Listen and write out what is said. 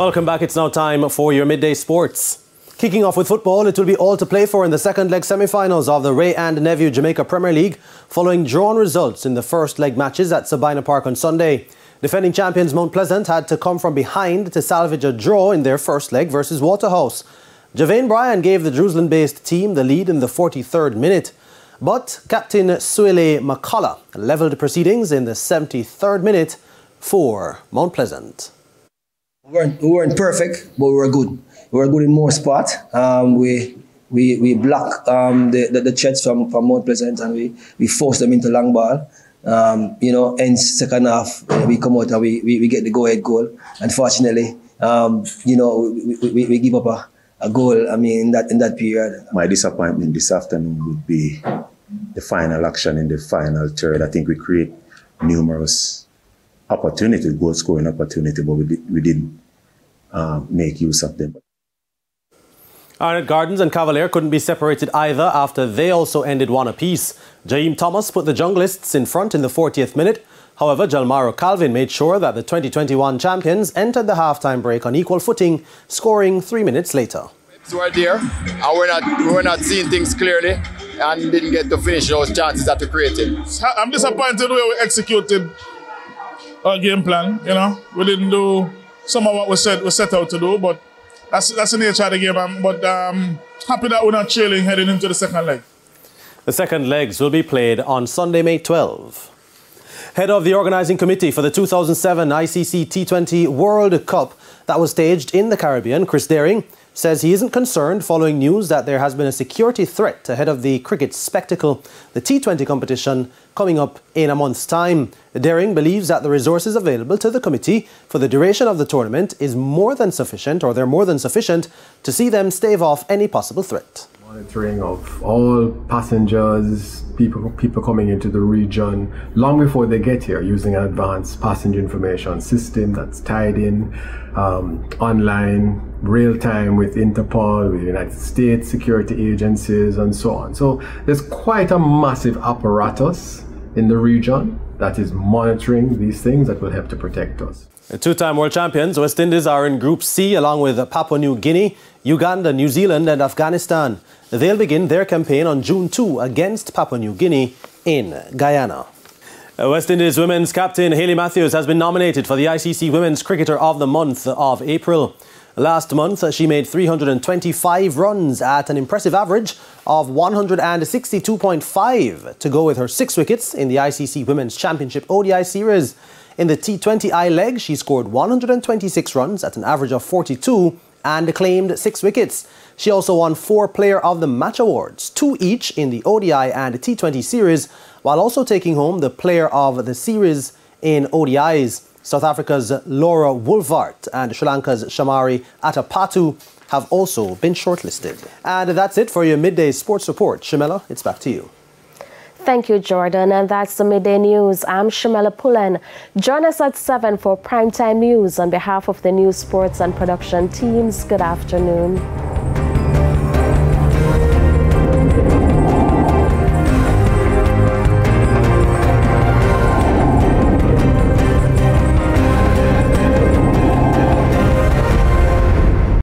Welcome back. It's now time for your midday sports. Kicking off with football, it will be all to play for in the second leg semi-finals of the Ray and Nephew Jamaica Premier League, following drawn results in the first leg matches at Sabina Park on Sunday. Defending champions Mount Pleasant had to come from behind to salvage a draw in their first leg versus Waterhouse. Javane Bryan gave the Jerusalem-based team the lead in the 43rd minute, but Captain Suele McCullough levelled proceedings in the 73rd minute for Mount Pleasant. We weren't perfect, but we were good. We were good in more spots. We blocked the threats from Mount Pleasant, and we forced them into long ball. In second half, we come out and we get the go-ahead goal. Unfortunately, we give up a goal. I mean, in that period. My disappointment this afternoon would be the final action in the final third. I think we create numerous opportunity, goal scoring opportunity, but we didn't make use of them. Arnett Gardens and Cavalier couldn't be separated either after they also ended one apiece. Jaheim Thomas put the Junglists in front in the 40th minute. However, Jalmaro Calvin made sure that the 2021 champions entered the halftime break on equal footing, scoring 3 minutes later. We were there, and we were not seeing things clearly and didn't get to finish those chances that we created. I'm disappointed the way we executed our game plan. We didn't do some of what we set out to do, but that's the nature of the game. But happy that we're not trailing heading into the second leg. The second legs will be played on Sunday, May 12. Head of the organising committee for the 2007 ICC T20 World Cup that was staged in the Caribbean, Chris Daring, says he isn't concerned following news that there has been a security threat ahead of the cricket spectacle, the T20 competition, coming up in a month's time. Daring believes that the resources available to the committee for the duration of the tournament is more than sufficient, or they're more than sufficient, to see them stave off any possible threat. Monitoring of all passengers, people coming into the region long before they get here, using an advanced passenger information system that's tied in online, real time with Interpol, with the United States security agencies, and so on. So there's quite a massive apparatus in the region that is monitoring these things that will help to protect us. The two-time world champions, West Indies, are in Group C along with Papua New Guinea, Uganda, New Zealand and Afghanistan. They'll begin their campaign on June 2 against Papua New Guinea in Guyana. West Indies women's captain Hayley Matthews has been nominated for the ICC Women's Cricketer of the Month of April. Last month, she made 325 runs at an impressive average of 162.5 to go with her 6 wickets in the ICC Women's Championship ODI series. In the T20I leg, she scored 126 runs at an average of 42 and claimed 6 wickets. She also won 4 Player of the Match awards, 2 each in the ODI and T20 series, while also taking home the Player of the Series in ODIs. South Africa's Laura Wolvaert and Sri Lanka's Shamari Atapattu have also been shortlisted. And that's it for your midday sports report. Shamela, it's back to you. Thank you, Jordan. And that's the Midday News. I'm Shamela Pullen. Join us at 7 for Primetime News. On behalf of the News, Sports and Production teams, good afternoon.